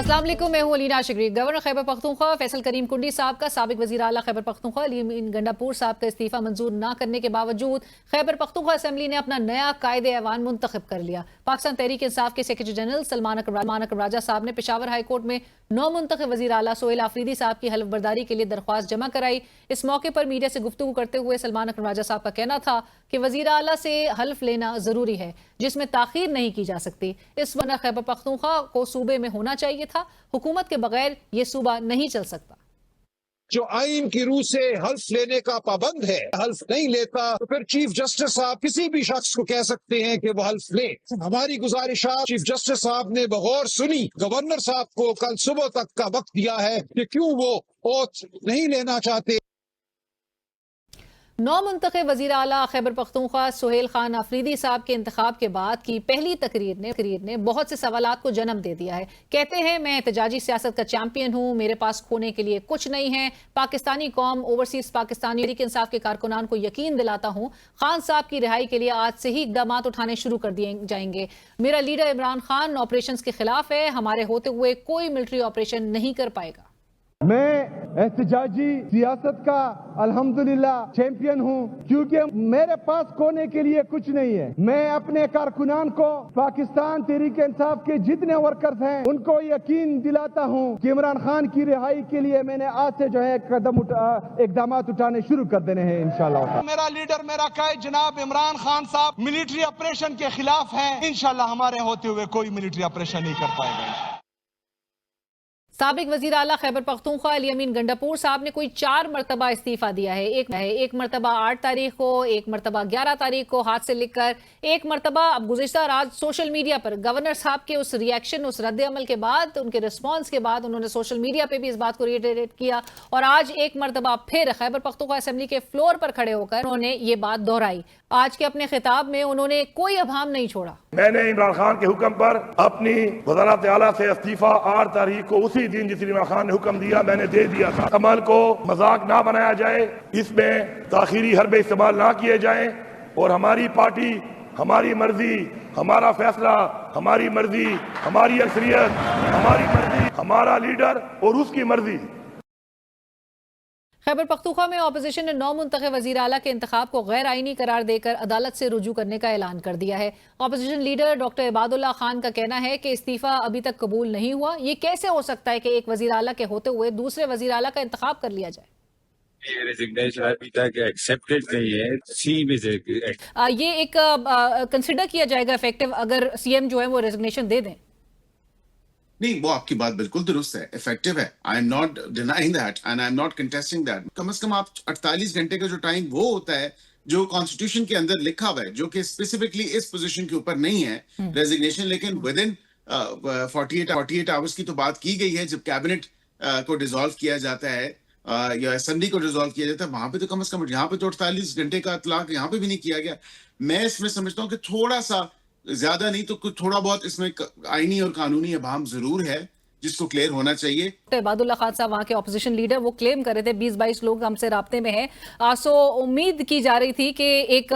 अस्सलाम वालेकुम, मैं हूं अलीना शिगरी। गवर्नर खैबर पख्तूनख्वा फैसल करीम कुंडी साहब का साबिक वज़ीर आला खैबर पख्तूनख्वा अलीमीन गंडापुर साहब का इस्तीफा मंजूर न करने के बावजूद खैबर पख्तूनख्वा असेंबली ने अपना नया कायदे ऐवान मुंतखब कर लिया। पाकिस्तान तहरीक इंसाफ के सेक्रेटरी जनरल सलमान अकरम राजा साहब ने पेशावर हाई कोर्ट में नौ मुंतखब वज़ीर आला सोहेल आफरीदी साहब की हल्फ बर्दारी के लिए दरख्वास्त जमा कराई। इस मौके पर मीडिया से गुफ्तगू करते हुए सलमान अकरम राजा साहब का कहना था कि वज़ीर आला से हल्फ लेना जरूरी है, जिसमें ताखीर नहीं की जा सकती। इस वजह खैबर पख्तूनख्वा को सूबे में होना चाहिए था। हुकूमत के बगैर ये सूबा नहीं चल सकता। जो आइन की रूह से हल्फ लेने का पाबंद है, हल्फ नहीं लेता तो फिर चीफ जस्टिस साहब किसी भी शख्स को कह सकते हैं कि वो हल्फ ले। हमारी गुजारिशात चीफ जस्टिस साहब ने बगौर सुनी। गवर्नर साहब को कल सुबह तक का वक्त दिया है कि क्यों वो ओथ नहीं लेना चाहते। नौ मुंतखब वज़ीर आला खैबर पख्तूनख्वा सोहेल खान आफरीदी साहब के इंतखाब के बाद की पहली तकरीर ने बहुत से सवालात को जन्म दे दिया है। कहते हैं, मैं एहतजाजी सियासत का चैंपियन हूँ, मेरे पास खोने के लिए कुछ नहीं है। पाकिस्तानी कौम ओवरसीज पाकिस्तानी तहरीक इंसाफ के कारकुनान को यकीन दिलाता हूँ, खान साहब की रिहाई के लिए आज से ही इकदाम उठाने शुरू कर दिए जाएंगे। मेरा लीडर इमरान खान ऑपरेशन के खिलाफ है, हमारे होते हुए कोई मिलिट्री ऑपरेशन नहीं कर पाएगा। मैं एहतजाजी सियासत का अल्हम्दुलिल्लाह चैंपियन हूँ, क्योंकि मेरे पास खोने के लिए कुछ नहीं है। मैं अपने कारकुनान को, पाकिस्तान तहरीक इंसाफ के जितने वर्कर्स हैं, उनको यकीन दिलाता हूँ कि इमरान खान की रिहाई के लिए मैंने आज से जो है इकदाम उठाने शुरू कर देने हैं इंशाल्लाह। मेरा लीडर, मेरा कायद जनाब इमरान खान साहब मिलिट्री ऑपरेशन के खिलाफ हैं। इंशाल्लाह हमारे होते हुए कोई मिलिट्री ऑपरेशन नहीं कर पाएगा। साबिक वज़ीर आला खैबर पख्तूनख्वा अलीमीन गंडापुर साहब ने कोई 4 मरतबा इस्तीफा दिया है। एक मरतबा 8 तारीख को, एक मरतबा 11 तारीख को हाथ से लिखकर, एक मरतबा अब गुज़िश्ता रात सोशल मीडिया पर गवर्नर साहब के उस रिएक्शन, उस रद्द अमल के बाद, उनके रिस्पॉन्स के बाद उन्होंने सोशल मीडिया पर भी इस बात को रिएटरेट किया और आज एक मरतबा फिर खैबर पख्तूनख्वा असेंबली के फ्लोर पर खड़े होकर उन्होंने ये बात दोहराई। आज के अपने खिताब में उन्होंने कोई अभाम नहीं छोड़ा। मैंने इमरान खान के हुक्म पर अपनी वज़ारत आला से इस्तीफा 8 तारीख को, उसी दिन जिस इमरान खान ने हुक्म दिया, मैंने दे दिया था। अमल को मजाक ना बनाया जाए, इसमें ताखीरी हरबे इस्तेमाल ना किए जाए और हमारी पार्टी, हमारी मर्जी, हमारा फैसला, हमारी मर्जी, हमारी अक्सरियत, हमारी मर्जी, हमारा लीडर और उसकी मर्जी। खैबर पख्तूनख्वा में ऑपोजिशन ने 9 मुंतखब वज़ीर आला के इंतखाब को गैर आईनी करार देकर अदालत से रुजू करने का ऐलान कर दिया है। Opposition leader doctor Ibadullah Khan का कहना है कि इस्तीफा अभी तक कबूल नहीं हुआ। ये कैसे हो सकता है कि एक वज़ीर आला के होते हुए दूसरे वज़ीर आला का इंतखाब कर लिया जाए? ये रेजिग्नेशन अभी तक एक्सेप्टेड नहीं है। ये एक कंसिडर किया जाएगा इफेक्टिव अगर सीएम जो है वो रेजिग्नेशन दे दें? नहीं, वो आपकी बात बिल्कुल दुरुस्त है, इफेक्टिव है। I am not denying that and I am not contesting that. कम से कम आप 48 घंटे का जो टाइम वो होता है जो कॉन्स्टिट्यूशन के अंदर लिखा हुआ है, जो कि स्पेसिफिकली इस पोजीशन के ऊपर नहीं है रेजिग्नेशन, लेकिन विद इन 48 आवर्स की तो बात की गई है। जब कैबिनेट को डिसॉल्व किया जाता है या असेंबली को डिसॉल्व किया जाता है, वहां पे तो कम से कम, यहाँ पे तो 48 घंटे का इतलाक यहाँ पे भी नहीं किया गया। मैं इसमें समझता हूँ कि थोड़ा सा, ज्यादा नहीं तो कुछ थोड़ा बहुत इसमें आईनी और कानूनी अभाव जरूर है जिसको क्लियर होना चाहिए। इबादुल्लाह खान साहब वहां के ऑपोजिशन लीडर, वो क्लेम कर रहे थे 20-22 लोग हमसे राब्ते में हैं। सो उम्मीद की जा रही थी कि एक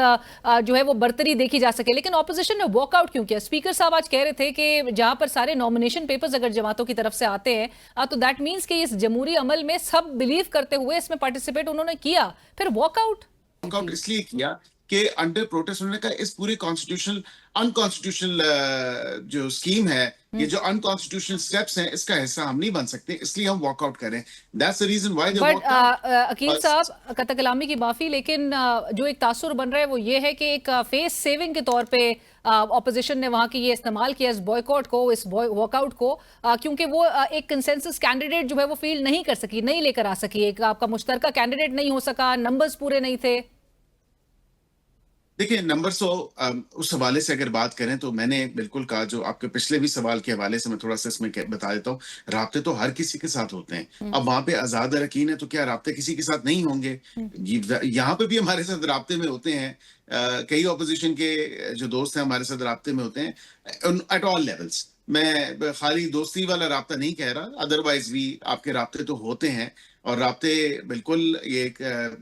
जो है वो बर्तरी देखी जा सके, लेकिन ऑपोजिशन ने वॉकआउट क्यों किया? स्पीकर साहब आज कह रहे थे कि जहां पर सारे नॉमिनेशन पेपर्स अगर जमातों की तरफ से आते हैं तो दैट मीन्स कि इस जमहूरी अमल में सब बिलीव करते हुए इसमें पार्टिसिपेट उन्होंने किया, फिर वॉकआउट इसलिए किया कि अंडर प्रोटेस्ट उन्होंने कहा इस पूरे कॉन्स्टिट्यूशनल अनकॉन्स्टिट्यूशनल जो स्कीम है, ये जो अनकॉन्स्टिट्यूशनल स्टेप्स हैं, इसका हिस्सा हम नहीं बन सकते, इसलिए हम वॉकआउट करें। That's the reason why they walked out. Aqeel sahab, कतई कलामी की माफी, लेकिन जो एक तासुर बन रहा है वो ये है कि एक फेस सेविंग के तौर पे ऑपोजिशन ने वहां की ये इस्तेमाल किया इस बॉयकॉट को, इस वॉकआउट को, क्योंकि वो एक कंसेंसस कैंडिडेट जो है वो फील्ड नहीं कर सकी, नहीं लेकर आ सकी, एक आपका मुश्तरका कैंडिडेट नहीं हो सका, नंबर्स पूरे नहीं थे। देखिए, नंबर 100 उस हवाले से अगर बात करें तो मैंने बिल्कुल कहा, जो आपके पिछले भी सवाल के हवाले से मैं थोड़ा सा इसमें बता देता हूँ, राब्ते तो हर किसी के साथ होते हैं। अब वहां पे आजाद अरकान है तो क्या राब्ते किसी के साथ नहीं होंगे? यहाँ पे भी हमारे साथ राब्ते में होते हैं, कई ऑपोजिशन के जो दोस्त हैं हमारे साथ राब्ते में होते हैं एट ऑल लेवल्स। मैं खाली दोस्ती वाला राब्ता नहीं कह रहा, अदरवाइज भी आपके राब्ते तो होते हैं और राब्ते बिल्कुल ये एक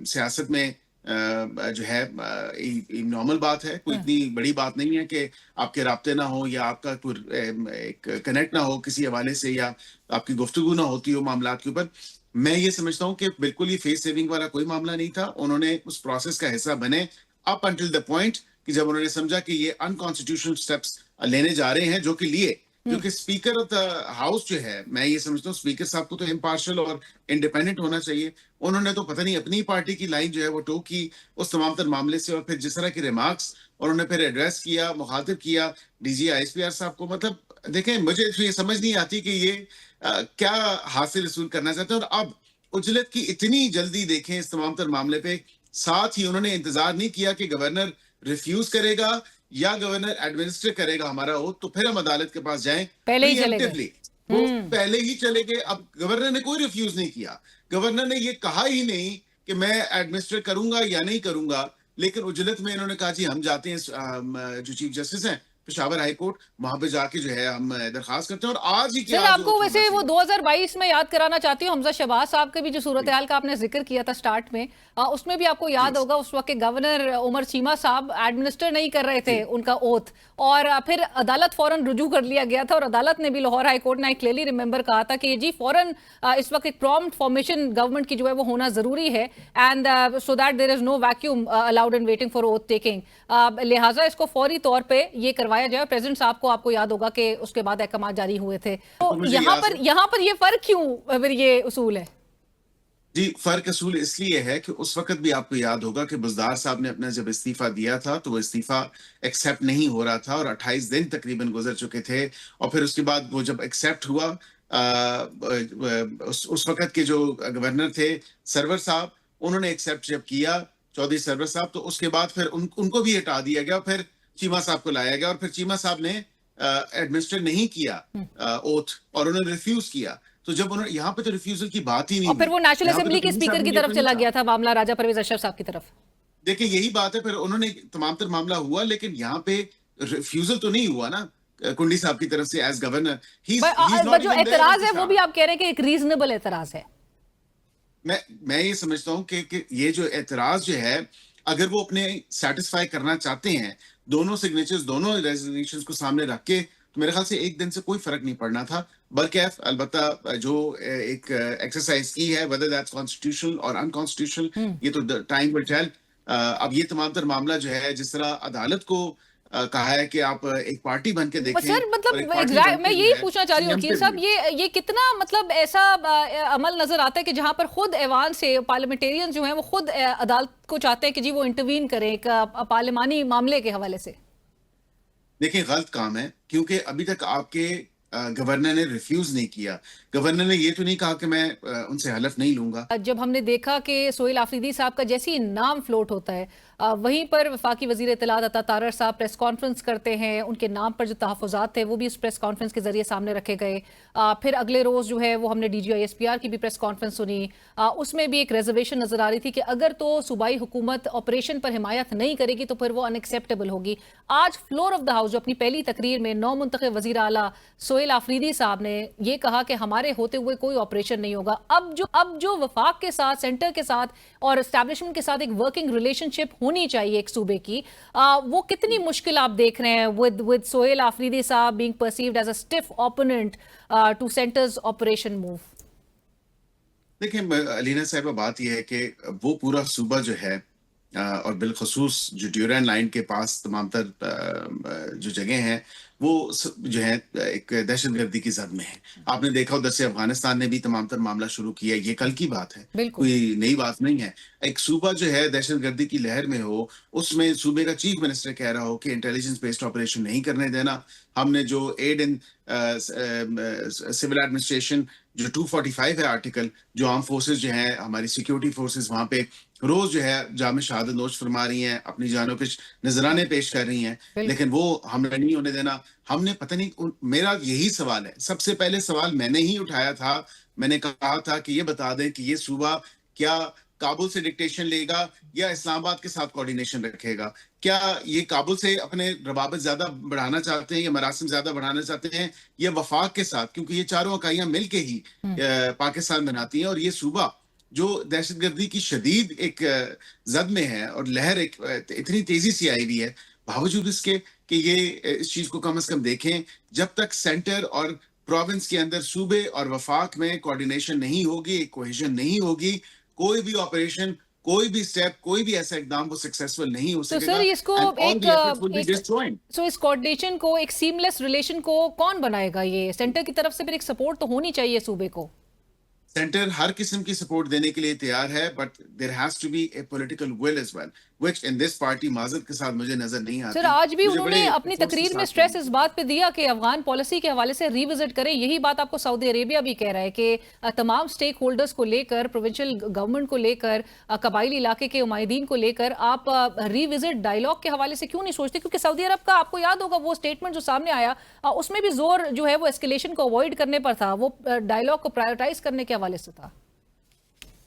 सियासत में जो है नॉर्मल बात है, कोई इतनी बड़ी बात नहीं है कि आपके राब्ते ना हो या आपका कोई एक कनेक्ट ना हो किसी हवाले से या आपकी गुफ्तगू ना होती हो मामलात के ऊपर। मैं ये समझता हूँ कि बिल्कुल ये फेस सेविंग वाला कोई मामला नहीं था। उन्होंने उस प्रोसेस का हिस्सा बने अप अंटिल द पॉइंट कि जब उन्होंने समझा कि ये अनकॉन्स्टिट्यूशनल स्टेप्स लेने जा रहे हैं, जो कि लिए, क्योंकि स्पीकर ऑफ द हाउस जो है, मैं ये समझता हूँ स्पीकर साहब को तो इम्पार्शियल और इंडिपेंडेंट होना चाहिए। उन्होंने तो पता नहीं अपनी पार्टी की लाइन जो है वो टो की उस तमाम तर मामले से, और फिर जिस तरह के रिमार्क्स उन्होंने फिर एड्रेस किया, मुखातिब किया डीजी आईएसपीआर साहब को, मतलब देखें मुझे तो ये समझ नहीं आती कि ये क्या हासिल रसूल करना चाहते हैं। और अब उजलत की इतनी जल्दी देखें इस तमाम तर मामले पे, साथ ही उन्होंने इंतजार नहीं किया कि गवर्नर रिफ्यूज करेगा या गवर्नर एडमिनिस्टर करेगा हमारा ओथ तो फिर हम अदालत के पास जाएं, पहले ही चले गए। वो पहले ही चले गए। अब गवर्नर ने कोई रिफ्यूज नहीं किया, गवर्नर ने ये कहा ही नहीं कि मैं एडमिनिस्टर करूंगा या नहीं करूंगा, लेकिन उजलत में इन्होंने कहा जी हम जाते हैं, जो चीफ जस्टिस हैं पेशावर हाई कोर्ट, वहां पे जाके जो है हम दरखास्त करते हैं। और आज ही सर आपको वैसे वो 2022 में याद कराना चाहती हूँ, हमजा शहबाज साहब के भी जो सूरत हाल का आपने जिक्र किया था स्टार्ट में, उसमें भी आपको याद होगा उस वक्त के गवर्नर उमर चीमा साहब एडमिनिस्टर नहीं कर रहे थे उनका ओथ, और फिर अदालत फौरन रुजू कर लिया गया था, और अदालत ने भी, लाहौर हाई कोर्ट ने आई क्लियरली रिमेंबर कहा था कि जी फौरन इस वक्त एक प्रॉम्प्ट फॉर्मेशन गवर्नमेंट की जो है वो होना जरूरी है, and so that there is no vacuum allowed in waiting for oath taking, लिहाजा इसको फौरी तौर पे ये करवाया जाए। प्रेसिडेंट साहब को आपको याद होगा कि उसके बाद अहकाम जारी हुए थे, तो यहाँ पर ये फर्क क्यों फिर ये उसूल है? जी, फर्क असूल इसलिए है कि उस वक्त भी आपको याद होगा कि बुज़दार साहब ने अपना जब इस्तीफा दिया था तो वो इस्तीफा एक्सेप्ट नहीं हो रहा था, और 28 दिन तकरीबन गुजर चुके थे, और फिर उसके बाद वो जब एक्सेप्ट हुआ, उस वक्त के जो गवर्नर थे सरवर साहब, उन्होंने एक्सेप्ट जब किया, चौधरी सरवर साहब, तो उसके बाद फिर उनको भी हटा दिया गया, फिर चीमा साहब को लाया गया, और फिर चीमा साहब ने एडमिनिस्टर नहीं किया ओथ, और उन्होंने रिफ्यूज किया। तो जब उन्होंने यहाँ पे तो रिफ्यूजल की बात ही नहीं, और फिर वो नेशनल असेंबली के स्पीकर की तरफ चला गया था मामला, राजा परवेज अशरफ साहब की तरफ। देखिए यही बात है, फिर उन्होंने तमाम तर मामला हुआ, लेकिन यहाँ पे रिफ्यूजल तो नहीं हुआ ना कुंडी साहब की तरफ से एज गवर्नर। जो एतराज है वो भी आप कह रहे हैं कि एक रीजनेबल एतराज है। मैं ये समझता हूँ कि ये जो एतराज जो है, अगर वो अपने सेटिस्फाई करना चाहते हैं, दोनों सिग्नेचर्स, दोनों रेजोल्यूशंस को सामने रख के, तो मेरे ख्याल से एक दिन से कोई फर्क नहीं पड़ना था। बल्कि अलबत्ता जो एक एक्सरसाइज की है, वेदर दैट्स कॉन्स्टिट्यूशनल और अनकॉन्स्टिट्यूशनल, ये तो टाइम विल टेल। अब ये तमाम तर मामला जो है, जिस तरह अदालत को कहा है कि आप एक पार्टी बन के देखें, सर मतलब मैं यही पूछना चाह रही हूँ वकील साहब, ये कितना मतलब ऐसा अमल नजर आता है कि जहां पर खुद ऐवान से पार्लियामेंटेरियन जो हैं वो खुद अदालत को चाहते हैं कि जी वो इंटरवीन करें एक पार्लियामानी मामले के हवाले से? देखिए गलत काम है, क्योंकि अभी तक आपके गवर्नर ने रिफ्यूज नहीं किया। गवर्नर ने ये तो नहीं कहा कि मैं उनसे हलफ नहीं लूंगा। जब हमने देखा कि सोहेल आफरीदी साहब का जैसे ही नाम फ्लोट होता है, वहीं पर वफाकी वजीर इत्तलात अता तारर साहब प्रेस कॉन्फ्रेंस करते हैं, उनके नाम पर जो तहफ़्फ़ुज़ात थे वो भी उस प्रेस कॉन्फ्रेंस के जरिए सामने रखे गए। फिर अगले रोज़ जो है वो हमने DGISPR की भी प्रेस कॉन्फ्रेंस सुनी, उसमें भी एक रिजर्वेशन नज़र आ रही थी कि अगर तो सूबाई हुकूमत ऑपरेशन पर हिमायत नहीं करेगी तो फिर वो अनएक्सेप्टेबल होगी। आज फ्लोर ऑफ द हाउस जो अपनी पहली तकरीर में नौ मुंतखब वज़ीर आला सोहेल आफरीदी साहब ने ये कहा कि हमारे होते हुए कोई ऑपरेशन नहीं होगा। अब जो वफाक के साथ, सेंटर के साथ और एस्टैब्लिशमेंट के साथ एक वर्किंग रिलेशनशिप होनी चाहिए एक सूबे की, वो कितनी मुश्किल आप देख रहे हैं with Sohail Afridi sahab being perceived as a stiff opponent to centre's operation move? देखिए अलीना साहिबा, बात यह है कि वो पूरा सूबा जो है, और बिलखसूस जो ड्यूरैन लाइन के पास तमाम तर जो जगह हैं, वो जो है एक दहशतगर्दी की जद में है। आपने देखा उधर से अफगानिस्तान ने भी तमाम तर मामला शुरू किया, ये कल की बात है, कोई नई बात नहीं है। एक सूबा जो है दहशतगर्दी की लहर में हो, उसमें सूबे का चीफ मिनिस्टर कह रहा हो कि इंटेलिजेंस बेस्ड ऑपरेशन नहीं करने देना। हमने जो एड इन सिविल एडमिनिस्ट्रेशन जो 245 है आर्टिकल, जो आर्म फोर्सेस जो है हमारी सिक्योरिटी फोर्सेस वहां पे रोज जो है जाम शहादत नोश फरमा रही हैं, अपनी जानों के नजराने पेश कर रही हैं, लेकिन वो हमने नहीं होने देना। हमने पता नहीं, मेरा यही सवाल है, सबसे पहले सवाल मैंने ही उठाया था। मैंने कहा था कि ये बता दें कि ये सूबा क्या काबुल से डिक्टेशन लेगा या इस्लामाबाद के साथ कोऑर्डिनेशन रखेगा? क्या ये काबुल से अपने रवाबत ज्यादा बढ़ाना चाहते हैं या मरासिम ज्यादा बढ़ाना चाहते हैं, या वफाक के साथ? क्योंकि ये चारों इकाइयां मिलके ही पाकिस्तान बनाती हैं, और ये सूबा जो दहशतगर्दी की शदीद एक जद में है और लहर एक इतनी तेजी से आई हुई है, बावजूद इसके कि ये इस चीज को कम से कम देखें, जब तक सेंटर और प्रोविंस के अंदर सूबे और वफाक में कोऑर्डिनेशन नहीं होगी, कोहेजन नहीं होगी, कोई भी ऑपरेशन, कोई भी स्टेप, कोई भी ऐसा इकदाम वो सक्सेसफुल नहीं हो तो सकेगा। सर इसको इस कोऑर्डिनेशन को, एक सीमलेस रिलेशन को कौन बनाएगा? ये सेंटर की तरफ से फिर एक सपोर्ट तो होनी चाहिए सूबे को। सेंटर हर किस्म की सपोर्ट देने के लिए तैयार है, but there has to be a political will as well, which in this party माजरत के साथ मुझे नजर नहीं आती। सर आज भी उन्होंने अपनी तकरीर में स्ट्रेस इस बात पे दिया कि अफगान पॉलिसी के हवाले से रिविजिट करें। यही बात आपको सऊदी अरेबिया भी कह रहा है कि तमाम स्टेक होल्डर्स को लेकर, प्रोविंशियल गवर्नमेंट को लेकर, कबायली इलाके के उमायदीन को लेकर आप रिविजिट डायलॉग के हवाले से क्यों नहीं सोचते? क्योंकि सऊदी अरब का, आपको याद होगा वो स्टेटमेंट जो सामने आया, उसमें भी जोर जो है वो एस्केलेशन को अवॉइड करने पर था, वो डायलॉग को प्रायोरिटाइज करने के हवाले से था।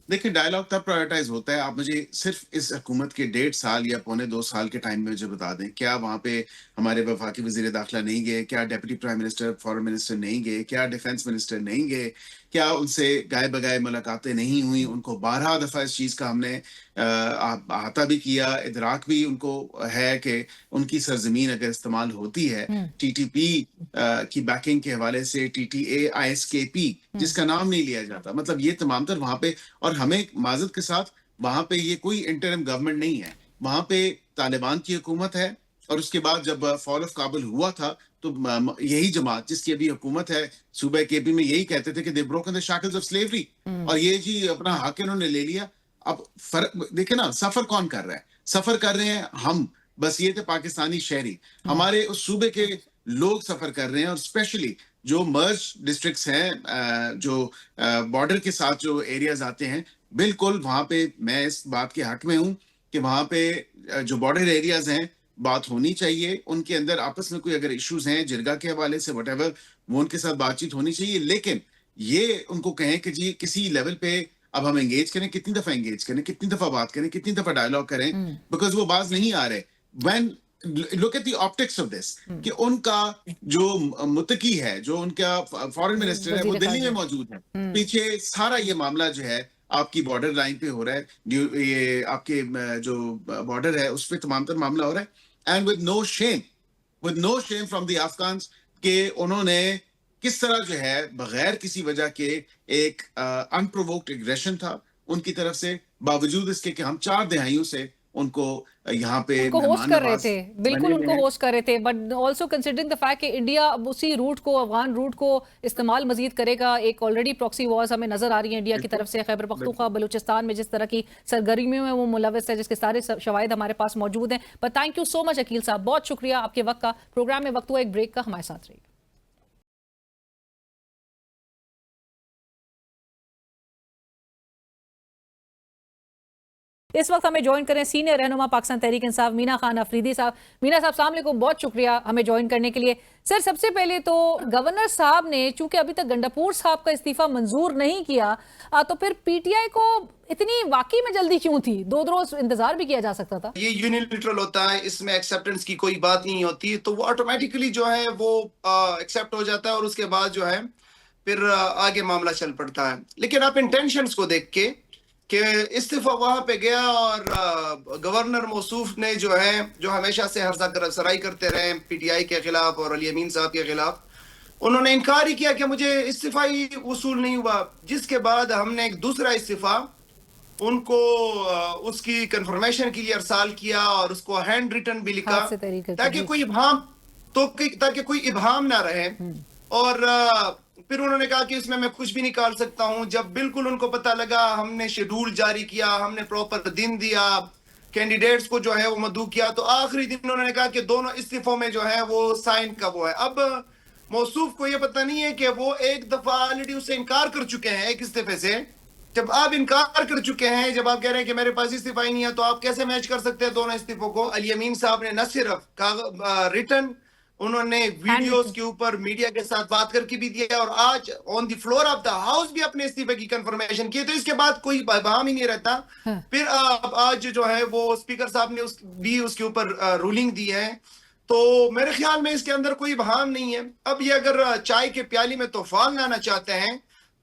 देखिए, डायलॉग तब प्रायोरिटाइज होता है, आप मुझे सिर्फ इस हुकूमत के 1.5 साल या पौने 2 साल के टाइम में मुझे बता दें, क्या वहाँ पे हमारे वफाकी वजीर दाखिला नहीं गए? क्या deputy prime minister, foreign minister नहीं गए? क्या डिफेंस मिनिस्टर नहीं गए? क्या उनसे गाय बगाए मुलाकातें नहीं हुई? उनको 12 दफा इस चीज का हमने अहाता भी किया, इदराक भी उनको है कि उनकी सरजमीन अगर इस्तेमाल होती है टीटीपी की बैकिंग के हवाले से, टीटीए ISKP जिसका नाम नहीं लिया जाता, मतलब ये तमाम तर वहां पे, और हमें माजरत के साथ वहां पे ये कोई इंटरिम गवर्नमेंट नहीं है, वहां पे तालिबान की हुकूमत है। और उसके बाद जब फॉल ऑफ काबुल हुआ था तो यही जमात जिसकी अभी हुकूमत है सूबे केपी में, यही कहते थे कि they broken the shackles of slavery, और ये जी अपना हक इन्होंने ले लिया। अब फर्क देखे ना, सफर कौन कर रहा है? सफर कर रहे हैं हम, बस ये थे पाकिस्तानी शहरी, हमारे उस सूबे के लोग सफर कर रहे हैं। और स्पेशली जो मर्ज डिस्ट्रिक्ट्स हैं, जो बॉर्डर के साथ जो एरियाज आते हैं, बिल्कुल वहां पे मैं इस बात के हक में हूं कि वहां पे जो बॉर्डर एरियाज हैं, बात होनी चाहिए, उनके अंदर आपस में कोई अगर इश्यूज हैं जिरगा के हवाले से व्हाटएवर, वो उनके साथ बातचीत होनी चाहिए। लेकिन ये उनको कहें कि जी किसी लेवल पे अब हम एंगेज करें, कितनी दफा एंगेज करें, कितनी दफा बात करें, कितनी दफा डायलॉग करें, बिकॉज वो बाज नहीं आ रहे। When look at the optics of this, कि उनका जो मुतकी है, जो उनका फॉरेन मिनिस्टर है, वो दिल्ली में मौजूद है, पीछे सारा ये मामला जो है आपकी बॉर्डर लाइन पे हो रहा है, ये आपके जो बॉर्डर है उस पर तमाम तर मामला हो रहा है, and with no shame from the Afghans, के उन्होंने किस तरह जो है बगैर किसी वजह के एक अनप्रोवोक्ड एग्रेशन था उनकी तरफ से, बावजूद इसके कि हम 4 दहाइयों से उनको यहाँ पे उनको होस्ट कर रहे थे, बिल्कुल उनको होस्ट कर रहे थे, but also considering the fact कि इंडिया अब उसी रूट को, अफगान रूट को इस्तेमाल मजीद करेगा। एक ऑलरेडी प्रॉक्सी वॉर्स हमें नजर आ रही है इंडिया की तरफ से, खैबर पख्तूनख्वा बलूचिस्तान में जिस तरह की सरगर्मियों में वो मुलविस है, जिसके सारे शवाहिद हमारे पास मौजूद हैं। पर thank you so much Aqeel sahab, बहुत शुक्रिया आपके वक्त का। प्रोग्राम में वक्त हुआ एक ब्रेक का, हमारे साथ रहिए। इस वक्त हमें ज्वाइन करें सीनियर रहनुमा पाकिस्तान तहरीक इंसाफ मीना खान अफरीदी साहब। मीना साहब अस्सलाम वालेकुम, बहुत शुक्रिया हमें ज्वाइन करने के लिए। सर सबसे पहले तो गवर्नर साहब ने चूंकि अभी तक गंडापुर साहब का इस्तीफा मंजूर नहीं किया, तो फिर पीटीआई को इतनी वाकई में जल्दी क्यों थी? 2 रोज इंतजार भी किया जा सकता था। ये यूनिलैटरल होता है, इसमें एक्सेप्टेंस की कोई बात नहीं होती, तो वो ऑटोमेटिकली जो है वो एक्सेप्ट हो जाता है और उसके बाद जो है फिर आगे मामला चल पड़ता है। लेकिन आप इंटेंशंस को देख के कि इस्तीफा वहां पे गया और गवर्नर मौसूफ ने जो है, जो हमेशा से हरसराई करते रहे पीटीआई के खिलाफ और अली अमीन साहब के खिलाफ, उन्होंने इनकार ही किया कि मुझे इस्तीफा ही वसूल नहीं हुआ। जिसके बाद हमने एक दूसरा इस्तीफा उनको उसकी कंफर्मेशन के लिए अरसाल किया और उसको हैंड रिटन भी लिखा, ताकि कोई इबहम ना रहे। और फिर उन्होंने कहा कि इसमें मैं कुछ भी निकाल सकता हूं। जब बिल्कुल उनको पता लगा, हमने शेड्यूल जारी किया, हमने प्रॉपर दिन दिया, कैंडिडेट्स को जो है वो मदऊ किया, तो आखिरी दिन उन्होंने कहा कि दोनों इस्तीफों में जो है वो साइन का वो है। अब मौसूफ को ये पता नहीं है कि वो एक दफा ऑलरेडी उससे इनकार कर चुके हैं एक इस्तीफे से। जब आप इनकार कर चुके हैं, जब आप कह रहे हैं कि मेरे पास इस्तीफा ही नहीं है, तो आप कैसे मैच कर सकते हैं दोनों इस्तीफों को? अली अमीन साहब ने न सिर्फ रिटन, उन्होंने वीडियोस के ऊपर मीडिया के साथ बात करके भी दिया और आज on the floor of the house भी अपने इस्तीफे की कंफर्मेशन की। तो इसके बाद कोई बहम ही नहीं रहता। फिर आज जो है वो स्पीकर साहब ने उसके ऊपर रूलिंग दी है, तो मेरे ख्याल में इसके अंदर कोई बहम नहीं है। अब ये अगर चाय के प्याली में तूफान लाना चाहते हैं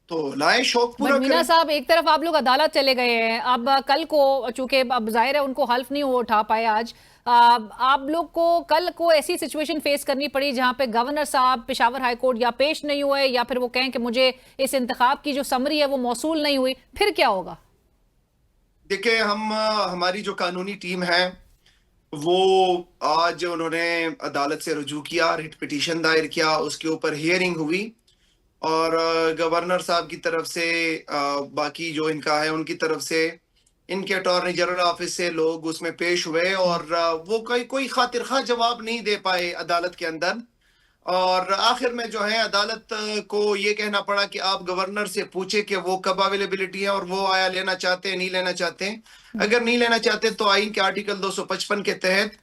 तो लाए शौक पूरा मीना करें। साहब, एक तरफ आप लोग अदालत चले गए हैं, अब कल को चूंकि अब जाहिर है उनको हल्फ नहीं वो उठा पाए आज, आप लोग को कल को ऐसी सिचुएशन फेस करनी पड़ी जहां पे गवर्नर साहब पेशावर हाई कोर्ट या पेश नहीं हुए या फिर वो कहें कि मुझे इस इंतखाब की जो समरी है वो मौसूल नहीं हुई, फिर क्या होगा? देखिए, हमारी जो कानूनी टीम है वो आज उन्होंने अदालत से रुजू किया, रिट पिटीशन दायर किया, उसके ऊपर हियरिंग हुई और गवर्नर साहब की तरफ से बाकी जो इनका है उनकी तरफ से इनके अटॉर्नी जनरल ऑफिस से लोग उसमें पेश हुए और वो कोई खातिर खा जवाब नहीं दे पाए अदालत के अंदर। और आखिर में जो है अदालत को ये कहना पड़ा कि आप गवर्नर से पूछे कि वो कब अवेलेबिलिटी है और वो आया लेना चाहते हैं नहीं लेना चाहते हैं। अगर नहीं लेना चाहते तो आइन के आर्टिकल 255 के तहत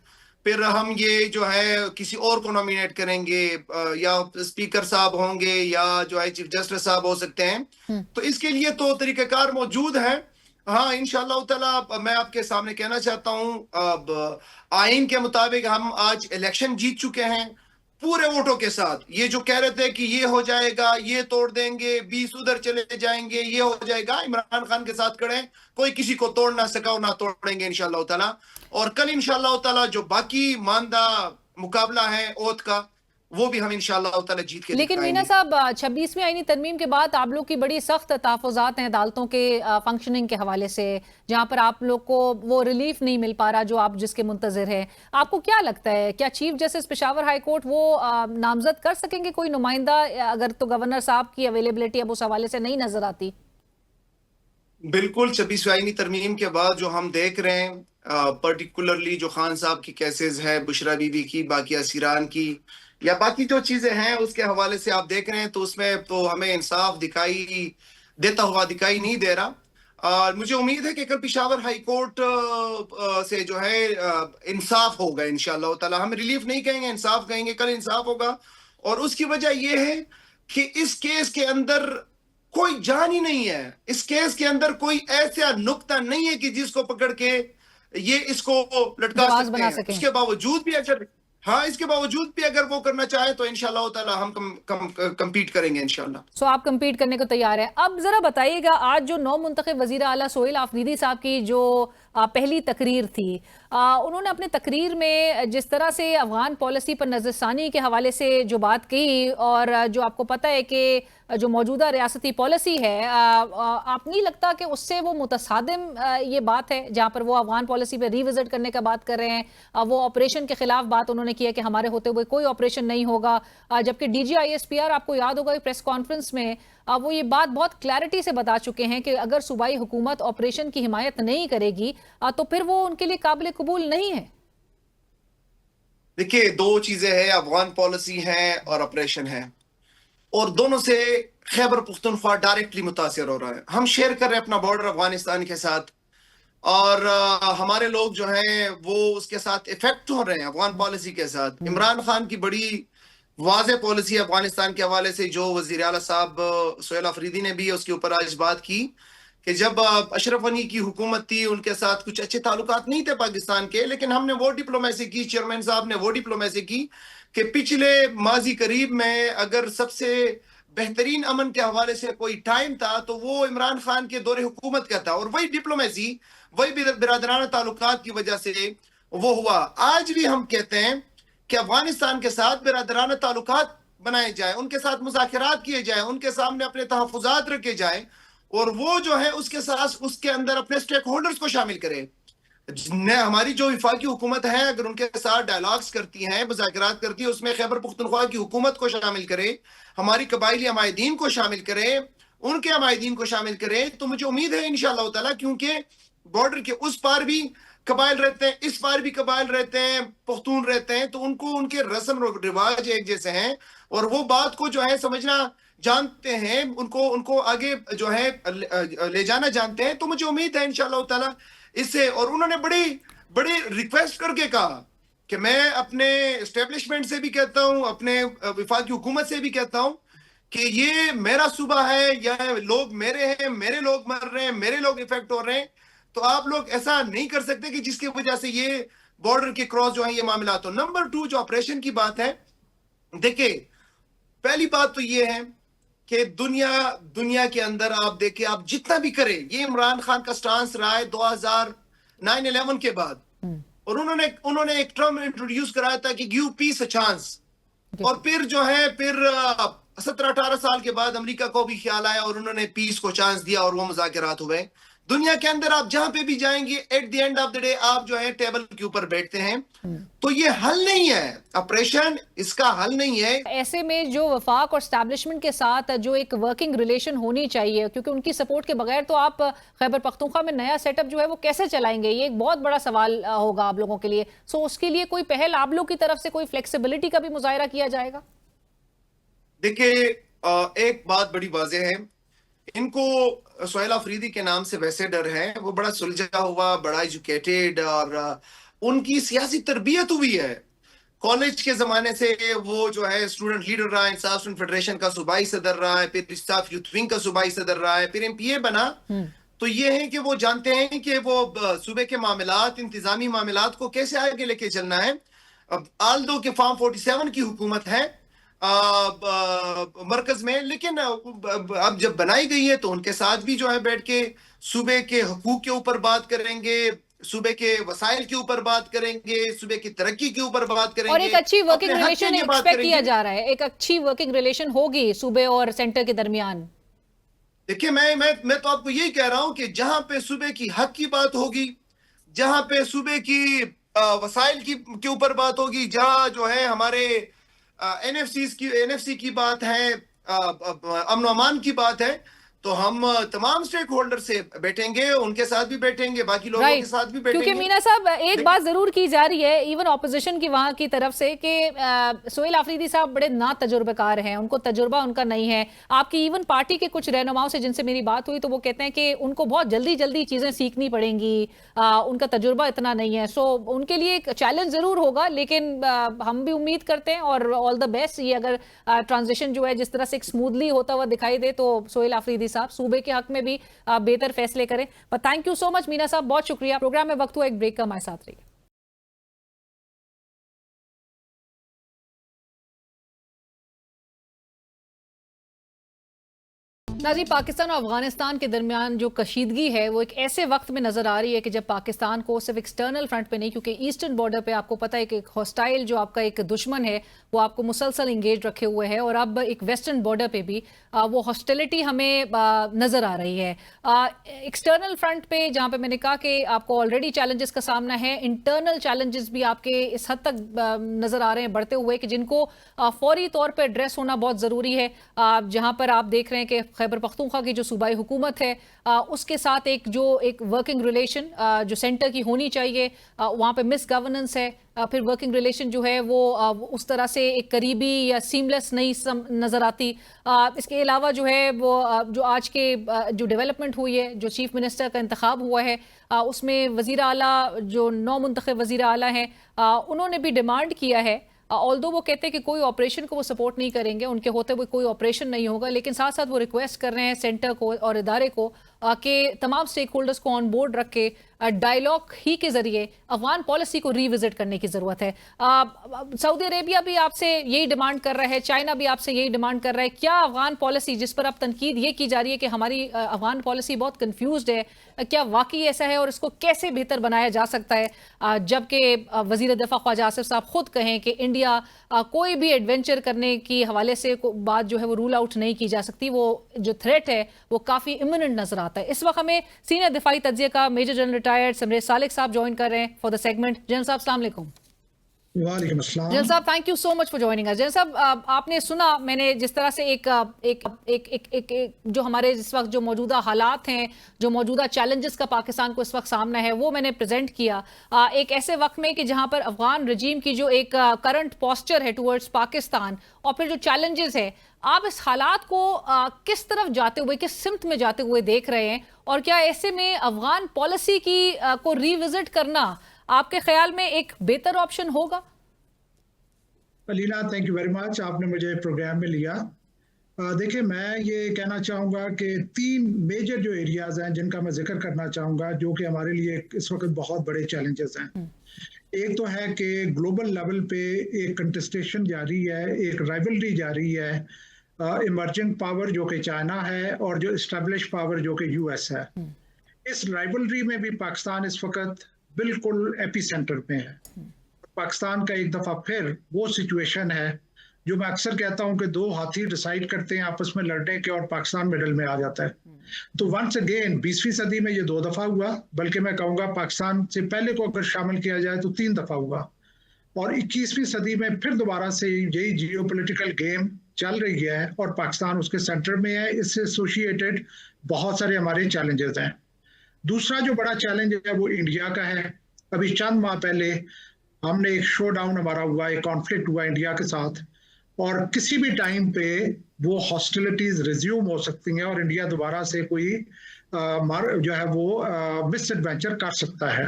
फिर हम ये जो है किसी और को नॉमिनेट करेंगे, या स्पीकर साहब होंगे या जो है चीफ जस्टिस साहब हो सकते हैं। तो इसके लिए तो तरीकाकार मौजूद है। हाँ, इंशाअल्लाह ताला मैं आपके सामने कहना चाहता हूँ, अब आइन के मुताबिक हम आज इलेक्शन जीत चुके हैं पूरे वोटों के साथ। ये जो कह रहे थे कि ये हो जाएगा, ये तोड़ देंगे, 20 उधर चले जाएंगे, ये हो जाएगा, इमरान खान के साथ खड़े, कोई किसी को तोड़ ना सका और ना तोड़ेंगे इंशाअल्लाह ताला। और कल इंशाअल्लाह ताला जो बाकी मानदा मुकाबला है ओथ का वो भी हम इंशाअल्लाह ताला जीत के लेकिन मीना साहब, 26वीं आईनी तरमीम के बाद आप लोग की बड़ी सख्त तहफ़्फ़ुज़ात हैं अदालतों के फंक्शनिंग के हवाले से, जहां पर आप लोग को वो रिलीफ नहीं मिल पा रहा जो आप जिसके मुंतज़िर हैं। आपको क्या लगता है, क्या chief justice Peshawar high court वो नामजद कर सकेंगे कोई नुमाइंदा, अगर तो गवर्नर साहब की अवेलेबिलिटी अब उस हवाले से नहीं नजर आती? बिल्कुल, 26वीं आईनी तरमीम के बाद जो हम देख रहे हैं, पर्टिकुलरली जो खान साहब की केसेस है, बुशरा बीबी की, बाकी असीरान की या बाकी जो चीजें हैं उसके हवाले से आप देख रहे हैं, तो उसमें तो हमें इंसाफ दिखाई देता हुआ दिखाई नहीं दे रहा। और मुझे उम्मीद है कि कल पेशावर हाई कोर्ट से जो है इंसाफ होगा इंशाअल्लाह ताला। हम रिलीफ नहीं कहेंगे, इंसाफ कहेंगे, कल इंसाफ होगा। और उसकी वजह यह है कि इस केस के अंदर कोई जान ही नहीं है, इस केस के अंदर कोई ऐसा नुक्ता नहीं है कि जिसको पकड़ के ये इसको लटका सकते हैं। उसके बावजूद भी अगर इसके बावजूद भी अगर वो करना चाहे तो इंशाअल्लाह ताला हम कम्पीट करेंगे इंशाअल्लाह। सो आप कम्पीट करने को तैयार हैं। अब जरा बताइएगा, आज जो नौ मुंतखब वजीर आला सोहेल आफरीदी साहब की जो पहली तकरीर थी, उन्होंने अपने तकरीर में जिस तरह से अफगान पॉलिसी पर नज़रसानी के हवाले से जो बात की, और जो आपको पता है कि जो मौजूदा रियासती पॉलिसी है, आप नहीं लगता कि उससे वो मुतसादिम ये बात है जहाँ पर वो अफगान पॉलिसी पे रिविजिट करने का बात कर रहे हैं? वो ऑपरेशन के खिलाफ बात उन्होंने की है कि हमारे होते हुए कोई ऑपरेशन नहीं होगा, जबकि DGISPR आपको याद होगा प्रेस कॉन्फ्रेंस में वो ये बात बहुत क्लैरिटी से बता चुके हैं कि अगर सूबाई हुकूमत ऑपरेशन की हिमायत नहीं करेगी तो फिर वो उनके लिए काबिल कबूल नहीं है। देखिए, दो चीजें हैं, अफगान पॉलिसी है और ऑपरेशन है, और दोनों से खैबर पुख्तनख्वा डायरेक्टली मुतासिर हो रहा है। हम शेयर कर रहे हैं अपना बॉर्डर अफगानिस्तान के साथ, और हमारे लोग जो हैं वो उसके साथ इफेक्ट हो रहे हैं अफगान पॉलिसी के साथ। इमरान खान की बड़ी वाज़ेह पॉलिसी है अफगानिस्तान के हवाले से, जो वज़ीर आला साहब सोहेल आफरीदी ने भी उसके ऊपर आज बात की कि जब अशरफ गनी की हुकूमत थी उनके साथ कुछ अच्छे ताल्लुकात नहीं थे पाकिस्तान के, लेकिन हमने वो डिप्लोमेसी की, चेयरमैन साहब ने वो डिप्लोमेसी की कि पिछले माजी करीब में अगर सबसे बेहतरीन अमन के हवाले से कोई टाइम था तो वो इमरान खान के दौरे हुकूमत का था, और वही डिप्लोमेसी, वही बिरादराना ताल्लुकात की वजह से वो हुआ। आज भी हम कहते हैं कि अफगानिस्तान के साथ बिरादराना ताल्लुकात बनाए जाए, उनके साथ मुज़ाकरात किए जाए, उनके सामने अपने तहफ़्फ़ुज़ात रखे जाए, और वो जो है उसके साथ उसके अंदर अपने स्टेक होल्डर्स को शामिल करे। हमारी जो वफाकी हुकूमत है अगर उनके साथ डायलॉग्स करती हैं, मुज़ाकरात करती है, उसमें खैबर पुख्तनख्वा की हुकूमत को शामिल करे, हमारी कबायली अमायदीन को शामिल करे, उनके अमायदीन को शामिल करे, तो मुझे उम्मीद है इंशाअल्लाह ताला, क्योंकि बॉर्डर के उस पार भी कबाइल रहते हैं, इस पार भी कबाइल रहते हैं, पख्तून रहते हैं, तो उनको उनके रस्म रिवाज एक जैसे हैं और वो बात को जो है समझना जानते हैं, उनको आगे जो है ले जाना जानते हैं। तो मुझे उम्मीद है इंशाअल्लाह ताला इससे, और उन्होंने बड़ी रिक्वेस्ट करके कहा कि मैं अपने एस्टेब्लिशमेंट से भी कहता हूं, अपने वफाकी हुकूमत से भी कहता हूं कि ये मेरा सूबा है, यह लोग मेरे हैं, मेरे लोग मर रहे हैं, मेरे लोग इफेक्ट हो रहे हैं, तो आप लोग ऐसा नहीं कर सकते कि जिसकी वजह से ये बॉर्डर के क्रॉस जो है ये मामला। तो नंबर 2 जो ऑपरेशन की बात है, देखिए पहली बात तो ये है कि दुनिया के अंदर आप देखें, आप जितना भी करें, ये इमरान खान का स्टांस रहा है 2009-11 के बाद, और उन्होंने एक टर्म इंट्रोड्यूस कराया था कि गिव पीस अ चांस, और फिर जो है फिर 17-18 साल के बाद अमेरिका को भी ख्याल आया और उन्होंने पीस को चांस दिया और वो मुज़ाकरात हुए। दुनिया के अंदर आप जहां पे भी जाएंगे, at the end of the day आप जो है टेबल के ऊपर बैठते हैं। तो ये हल नहीं है, ऑपरेशन इसका हल नहीं है। ऐसे में जो वफाक और एस्टैब्लिशमेंट के साथ जो एक वर्किंग रिलेशन होनी चाहिए, क्योंकि उनकी सपोर्ट के बगैर तो आप खैबर पख्तूनख्वा में नया सेटअप जो है वो कैसे चलाएंगे, ये एक बहुत बड़ा सवाल होगा आप लोगों के लिए। सो उसके लिए कोई पहल आप लोग की तरफ से, कोई फ्लेक्सिबिलिटी का भी मुजाहिरा किया जाएगा? देखिए, एक बात बड़ी वाज़ेह है, इनको सोहेल अफरीदी के नाम से वैसे डर है, वो बड़ा सुलझा हुआ, बड़ा एजुकेटेड, और उनकी सियासी तरबियत हुई है। कॉलेज के जमाने से वो जो है स्टूडेंट लीडर रहा है, इंसाफ स्टूडेंट फेडरेशन का सूबाई सदर रहा है, फिर इंसाफ यूथ विंग का सूबाई सदर रहा है, फिर एमपीए बना। तो ये है कि वो जानते हैं कि वो सूबे के मामलात, इंतजामी मामलात को कैसे आगे लेके चलना है। अब आल्दो के फॉर्म 47 की हुकूमत है मरकज में, लेकिन अब जब बनाई गई है तो उनके साथ भी जो है बैठ के सूबे के हकूक के ऊपर बात करेंगे, सूबे के वसाइल के ऊपर बात करेंगे, सूबे की तरक्की के ऊपर बात करेंगे, और एक अच्छी वर्किंग रिलेशन एक्सपेक्ट किया जा रहा है, एक अच्छी वर्किंग रिलेशन होगी सूबे और सेंटर के दरमियान। देखिए, मैं तो आपको यही कह रहा हूं कि जहां पे सूबे की हक की बात होगी, जहां पे सूबे की वसाइल के ऊपर बात होगी, जहां जो है हमारे एनएफसी की बात है, अमन अमान की बात है, तो हम तमाम स्टेक होल्डर से बैठेंगे, उनके साथ भी बैठेंगे, बाकी लोगों के साथ भी बैठेंगे। क्योंकि मीना साहब, एक बात जरूर की जा रही है इवन ऑपोजिशन की वहां की तरफ से कि सोहेल अफरीदी साहब बड़े ना तजुर्बेकार हैं, उनको तजुर्बा उनका नहीं है। आपकी इवन पार्टी के कुछ रहनुमाओं से जिनसे मेरी बात हुई तो वो कहते हैं कि उनको बहुत जल्दी जल्दी चीजें सीखनी पड़ेंगी, उनका तजुर्बा इतना नहीं है। सो उनके लिए एक चैलेंज जरूर होगा, लेकिन हम भी उम्मीद करते हैं और ऑल द बेस्ट। ये अगर ट्रांजिशन जो है जिस तरह से एक स्मूथली होता हुआ दिखाई दे तो सोहेल अफरीदी साहब सूबे के हक में भी बेहतर फैसले करें। पर thank you so much Meena साहब, बहुत शुक्रिया। प्रोग्राम में वक्त हुआ एक ब्रेक का, हमारे साथ रहिए। नाज़रीन, पाकिस्तान और अफगानिस्तान के दरमियान जो कशीदगी है वो एक ऐसे वक्त में नजर आ रही है कि जब पाकिस्तान को सिर्फ एक्सटर्नल फ्रंट पे नहीं, क्योंकि ईस्टर्न बॉर्डर पे आपको पता है कि एक हॉस्टाइल जो आपका एक दुश्मन है वो आपको मुसलसल इंगेज रखे हुए है, और अब एक वेस्टर्न बॉर्डर पे भी वो हॉस्टिलिटी हमें नजर आ रही है। एक्सटर्नल फ्रंट पे जहाँ पे मैंने कहा कि आपको ऑलरेडी चैलेंजेस का सामना है, इंटरनल चैलेंजेस भी आपके इस हद तक नजर आ रहे हैं बढ़ते हुए कि जिनको फौरी तौर पर एड्रेस होना बहुत जरूरी है। जहाँ पर आप देख रहे हैं कि खैबर पख्तूनख्वा की जो सूबाई हुकूमत है उसके साथ एक वर्किंग रिलेशन जो सेंटर की होनी चाहिए, वहाँ पे मिस गवर्नेंस है, फिर वर्किंग रिलेशन जो है वो उस तरह से एक करीबी या सीमलेस नहीं नज़र आती। इसके अलावा जो है वो जो आज के जो डेवलपमेंट हुई है, जो चीफ मिनिस्टर का इंतखाब हुआ है, उसमें वज़ीर आला जो नौ मुंतखब वज़ीर आला हैं उन्होंने भी डिमांड किया है, ऑल्दो वो कहते हैं कि कोई ऑपरेशन को वो सपोर्ट नहीं करेंगे, उनके होते हुए कोई ऑपरेशन नहीं होगा, लेकिन साथ साथ वो रिक्वेस्ट कर रहे हैं सेंटर को और इदारे को कि तमाम स्टेक होल्डर्स को ऑन बोर्ड रख के डायलॉग ही के जरिए अफगान पॉलिसी को रीविजिट करने की जरूरत है। सऊदी अरेबिया भी आपसे यही डिमांड कर रहा है, चाइना भी आपसे यही डिमांड कर रहा है। क्या अफगान पॉलिसी जिस पर अब तनकीद ये की जा रही है कि हमारी अफगान पॉलिसी बहुत कंफ्यूज्ड है, क्या वाकई ऐसा है और इसको कैसे बेहतर बनाया जा सकता है, जबकि वजीर दफा ख्वाजा आसिफ साहब खुद कहें कि इंडिया कोई भी एडवेंचर करने की हवाले से बात जो है वो रूल आउट नहीं की जा सकती, वो जो थ्रेट है वो काफी इमिनेंट नजर आता है। इस वक्त हमें सीनियर दिफाई तज्जिए का major general retired Samrez Salik sahab join कर रहे हैं फॉर द सेगमेंट। जनरल साहब अस्सलाम वालेकुम। वालेकुम अस्सलाम। जनरल साहब, thank you so much for joining us. General साहब, आपने सुना मैंने जिस तरह से एक जो हमारे इस वक्त जो मौजूदा हालात हैं, जो मौजूदा चैलेंजेस का पाकिस्तान को इस वक्त सामना है, वो मैंने प्रेजेंट किया एक ऐसे वक्त में कि जहां पर अफगान रजीम की जो एक करंट पोस्चर है टुवर्ड्स पाकिस्तान और फिर जो चैलेंजेस है, आप इस हालात को किस तरफ जाते हुए, किस सिमत में जाते हुए देख रहे हैं, और क्या ऐसे में अफगान पॉलिसी की को रीविजिट करना आपके ख्याल में एक बेहतर ऑप्शन होगा? Alina, thank you very much, आपने मुझे प्रोग्राम में लिया। देखिए, मैं ये कहना चाहूँगा कि 3 मेजर जो एरियाज हैं जिनका मैं जिक्र करना चाहूँगा, जो कि हमारे लिए इस वक्त बहुत बड़े चैलेंजेस हैं। एक तो है कि ग्लोबल लेवल पे एक कंटेस्टेशन जारी है, एक राइवलरी जारी है इमर्जिंग पावर जो कि चाइना है और जो इस्टेब्लिश पावर जो कि यूएस है। इस राइवलरी में भी पाकिस्तान इस वक्त बिल्कुल एपिसेंटर पे है। पाकिस्तान का एक दफा फिर वो सिचुएशन है जो मैं अक्सर कहता हूं कि दो हाथी डिसाइड करते हैं आपस में लड़ने के और पाकिस्तान मिडल में आ जाता है। तो वंस अगेन 20वीं सदी में ये 2 दफा हुआ, बल्कि मैं कहूंगा पाकिस्तान से पहले को अगर शामिल किया जाए तो 3 दफा हुआ, और 21वीं सदी में फिर दोबारा से यही जियोपॉलिटिकल गेम चल रही है और पाकिस्तान उसके सेंटर में है। इससे एसोसिएटेड बहुत सारे हमारे चैलेंजेस हैं। दूसरा जो बड़ा चैलेंज है वो इंडिया का है। अभी चंद माह पहले हमने एक शो डाउन हमारा हुआ, एक कॉन्फ्लिक्ट हुआ इंडिया के साथ, और किसी भी टाइम पे वो हॉस्टिलिटीज रिज्यूम हो सकती हैं और इंडिया दोबारा से कोई जो है वो मिसएडवेंचर कर सकता है।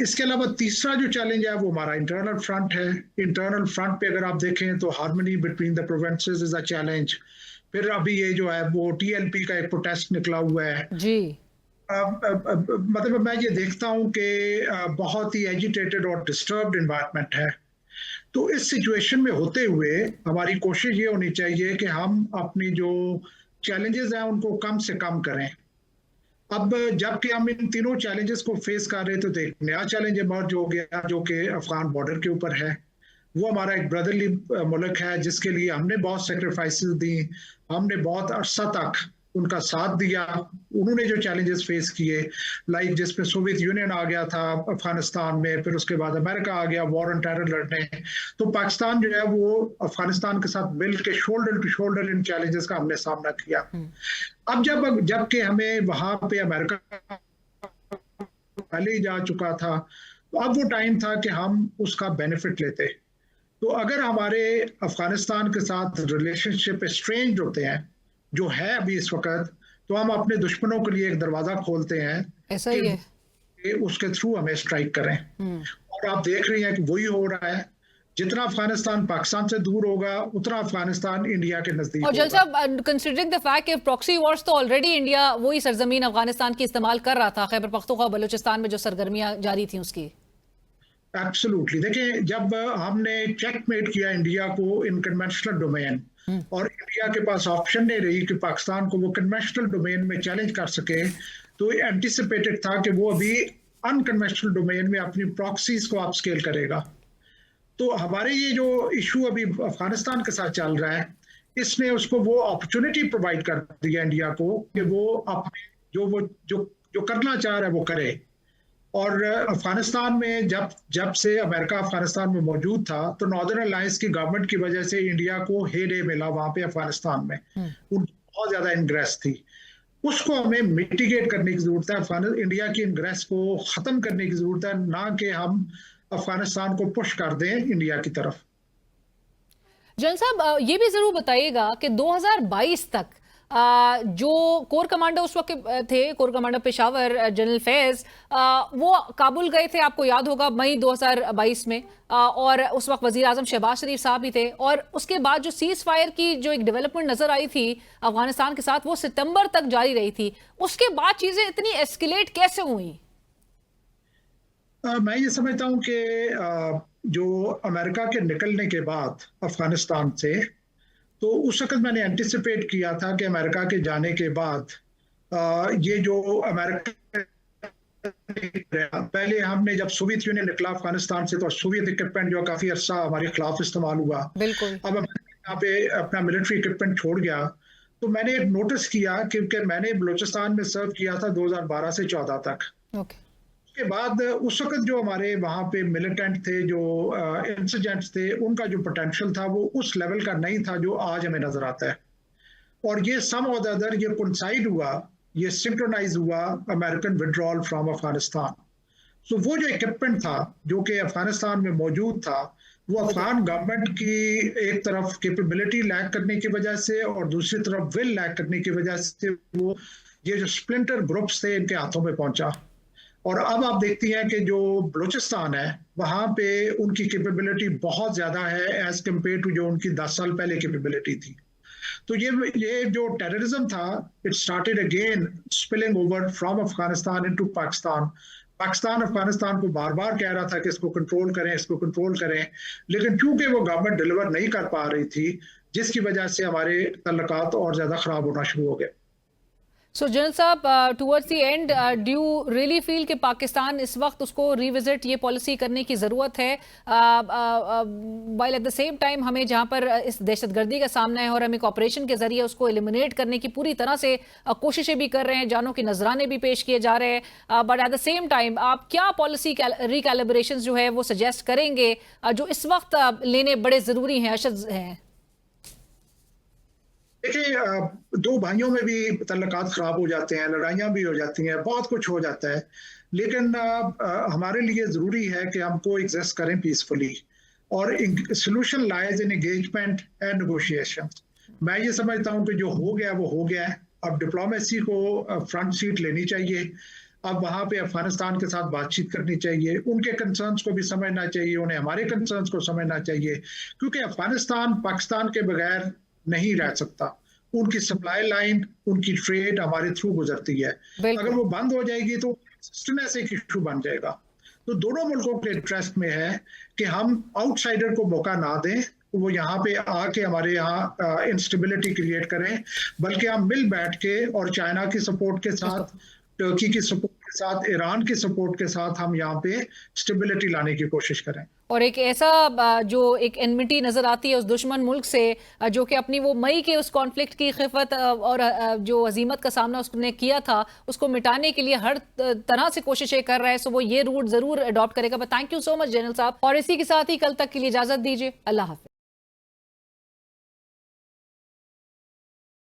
इसके अलावा तीसरा जो चैलेंज है वो हमारा इंटरनल फ्रंट है। इंटरनल फ्रंट पे अगर आप देखें तो harmony between the provinces is a challenge. फिर अभी ये जो है वो टीएलपी का एक प्रोटेस्ट निकला हुआ है जी। मतलब मैं ये देखता हूं कि बहुत ही एजिटेटेड और डिस्टर्ब्ड एनवायरनमेंट है। तो इस सिचुएशन में होते हुए हमारी कोशिश ये होनी चाहिए कि हम अपनी जो चैलेंजेस हैं उनको कम से कम करें। अब जबकि हम इन तीनों चैलेंजेस को फेस कर रहे थे तो एक नया चैलेंज इमर्ज हो गया जो कि अफगान बॉर्डर के ऊपर है। वो हमारा एक ब्रदरली मुल्क है जिसके लिए हमने बहुत सेक्रीफाइसेस दी, हमने बहुत अरसा तक उनका साथ दिया। उन्होंने जो चैलेंजेस फेस किए, लाइक जिसमें सोवियत यूनियन आ गया था अफगानिस्तान में, फिर उसके बाद अमेरिका आ गया वॉर ऑन टेरर लड़ने, तो पाकिस्तान जो है वो अफगानिस्तान के साथ मिल के shoulder to shoulder in challenges का हमने सामना किया। अब जबकि हमें वहां पे अमेरिका पहले ही जा चुका था, तो अब वो टाइम था कि हम उसका बेनिफिट लेते। तो अगर हमारे अफगानिस्तान के साथ रिलेशनशिप स्ट्रेंज होते हैं जो है अभी इस वक्त, तो हम अपने दुश्मनों के लिए एक दरवाजा खोलते हैं ऐसा ही है कि उसके थ्रू हमें स्ट्राइक करें। और आप देख रही हैं कि वही हो रहा है। जितना अफगानिस्तान पाकिस्तान से दूर होगा उतना अफगानिस्तान इंडिया के नजदीक और जल साहब, कंसिडरिंग द फैक्ट कि प्रॉक्सी वॉर्स तो ऑलरेडी इंडिया वही सरजमीन अफगानिस्तान की इस्तेमाल कर रहा था, खैबर पख्तूनख्वा बलूचिस्तान में जो सरगर्मियां जारी थी उसकी। एब्सोल्युटली। देखिए, जब हमने चेकमेट किया इंडिया को इन कन्वेंशनल डोमेन और इंडिया के पास ऑप्शन नहीं रही कि पाकिस्तान को वो कन्वेंशनल डोमेन में चैलेंज कर सके, तो एंटिसिपेटेड था कि वो अभी अनकन्वेंशनल डोमेन में अपनी प्रॉक्सीज को अपस्केल करेगा। तो हमारे ये जो इशू अभी अफगानिस्तान के साथ चल रहा है, इसने उसको वो अपॉर्चुनिटी प्रोवाइड कर दिया इंडिया को कि वो अपने जो करना चाह रहा है वो करे। और अफगानिस्तान में जब से अमेरिका अफगानिस्तान में मौजूद था, तो नॉर्दर्न अलायंस की गवर्नमेंट की वजह से इंडिया को हेडे मिला वहां पे अफगानिस्तान में, उनकी बहुत ज्यादा इंग्रेस थी। उसको हमें मिटिगेट करने की जरूरत है। इंडिया की इंग्रेस को खत्म करने की जरूरत है, ना कि हम अफगानिस्तान को पुश कर दें इंडिया की तरफ। जनरल साहब, ये भी जरूर बताइएगा कि 2022 तक जो कोर कमांडर उस वक्त थे, core commander Peshawar general Faiz, वो काबुल गए थे, आपको याद होगा, मई 2022 में, और उस वक्त वजीर आजम शहबाज शरीफ साहब ही थे। और उसके बाद जो सीज फायर की जो एक डेवलपमेंट नजर आई थी अफगानिस्तान के साथ, वो सितंबर तक जारी रही थी। उसके बाद चीजें इतनी एस्केलेट कैसे हुई? मैं ये समझता हूँ कि जो अमेरिका के निकलने के बाद अफगानिस्तान से, तो उस वक्त मैंने एंटिसिपेट किया था कि अमेरिका के जाने के बाद ये जो अमेरिका पहले हमने जब सोवियत यूनियन निकला अफगानिस्तान से, तो सोवियत इक्विपमेंट जो काफी अरसा हमारे खिलाफ इस्तेमाल हुआ, बिल्कुल। अब यहाँ पे अपना मिलिट्री इक्विपमेंट छोड़ गया। तो मैंने नोटिस किया, क्योंकि मैंने बलूचिस्तान में सर्व किया था 2012 से 14 तक। के बाद उस वक्त जो हमारे वहाँ पे मिलिटेंट थे, जो इंसर्जेंट्स थे, उनका जो पोटेंशियल था वो उस लेवल का नहीं था जो आज हमें नजर आता है। और ये सम ऑफ द अदर ये कोइंसाइड हुआ, ये सिंक्रोनाइज हुआ अमेरिकन विड्रॉल फ्रॉम अफगानिस्तान। सो वो जो इक्विपमेंट था जो कि अफगानिस्तान में मौजूद था, वो अफगान गवर्नमेंट की एक तरफ कैपेबिलिटी लैक करने की वजह से और दूसरी तरफ विल लैक करने की वजह से वो ये जो स्प्लिंटर ग्रुप्स थे इनके हाथों में पहुंचा। और अब आप देखती हैं कि जो बलूचिस्तान है वहां पे उनकी कैपेबिलिटी बहुत ज्यादा है एज कम्पेयर टू जो उनकी 10 साल पहले कैपेबिलिटी थी। तो ये जो टेररिज्म था, it started again spilling over from Afghanistan into Pakistan. Pakistan Afghanistan को बार बार कह रहा था कि इसको कंट्रोल करें, इसको कंट्रोल करें, लेकिन क्योंकि वो गवर्नमेंट डिलीवर नहीं कर पा रही थी, जिसकी वजह से हमारे तल्लुकात और ज़्यादा ख़राब होना शुरू हो गए। सो जनरल साहब, towards the end do you really feel कि पाकिस्तान इस वक्त उसको रिविजिट ये पॉलिसी करने की ज़रूरत है, while at the same time हमें जहाँ पर इस दहशतगर्दी का सामना है और हम एक ऑपरेशन के जरिए उसको एलिमिनेट करने की पूरी तरह से कोशिशें भी कर रहे हैं, जानों के नजराने भी पेश किए जा रहे हैं, but at the same time आप क्या पॉलिसी रिकैलिब्रेशन जो है वो सजेस्ट करेंगे जो इस वक्त लेने बड़े ज़रूरी हैं, अशद हैं? देखिए, दो भाइयों में भी तल्लुकात खराब हो जाते हैं, लड़ाइयाँ भी हो जाती हैं, बहुत कुछ हो जाता है, लेकिन हमारे लिए ज़रूरी है कि हम को एग्जिस्ट करें पीसफुली और solution lies in engagement and negotiation. मैं ये समझता हूँ कि जो हो गया वो हो गया है। अब डिप्लोमेसी को फ्रंट सीट लेनी चाहिए। अब वहाँ पे अफगानिस्तान के साथ बातचीत करनी चाहिए, उनके कंसर्न्स को भी समझना चाहिए, उन्हें हमारे कंसर्न्स को समझना चाहिए, क्योंकि अफगानिस्तान पाकिस्तान के बगैर नहीं रह सकता। उनकी सप्लाई लाइन, उनकी ट्रेड हमारे थ्रू गुजरती है। अगर वो बंद हो जाएगी तो सस्टेनेंस एक इशू बन जाएगा। तो दोनों मुल्कों के इंटरेस्ट में है कि हम आउटसाइडर को मौका ना दें, वो यहाँ पे आके हमारे यहाँ इंस्टेबिलिटी क्रिएट करें, बल्कि हम मिल बैठ के और चाइना की सपोर्ट के साथ, टर्की की सपोर्ट के साथ, ईरान की सपोर्ट के साथ हम यहाँ पे स्टेबिलिटी लाने की कोशिश करें। और एक ऐसा जो एक एनमिटी नजर आती है उस दुश्मन मुल्क से जो कि अपनी वो मई के उस कॉन्फ्लिक्ट की खिफत और जो अजीमत का सामना उसने किया था उसको मिटाने के लिए हर तरह से कोशिशें कर रहा है, सो वो ये रूट जरूर अडॉप्ट करेगा। But thank you so much general साहब, और इसी के साथ ही कल तक के लिए इजाजत दीजिए। अल्लाह हाफिज।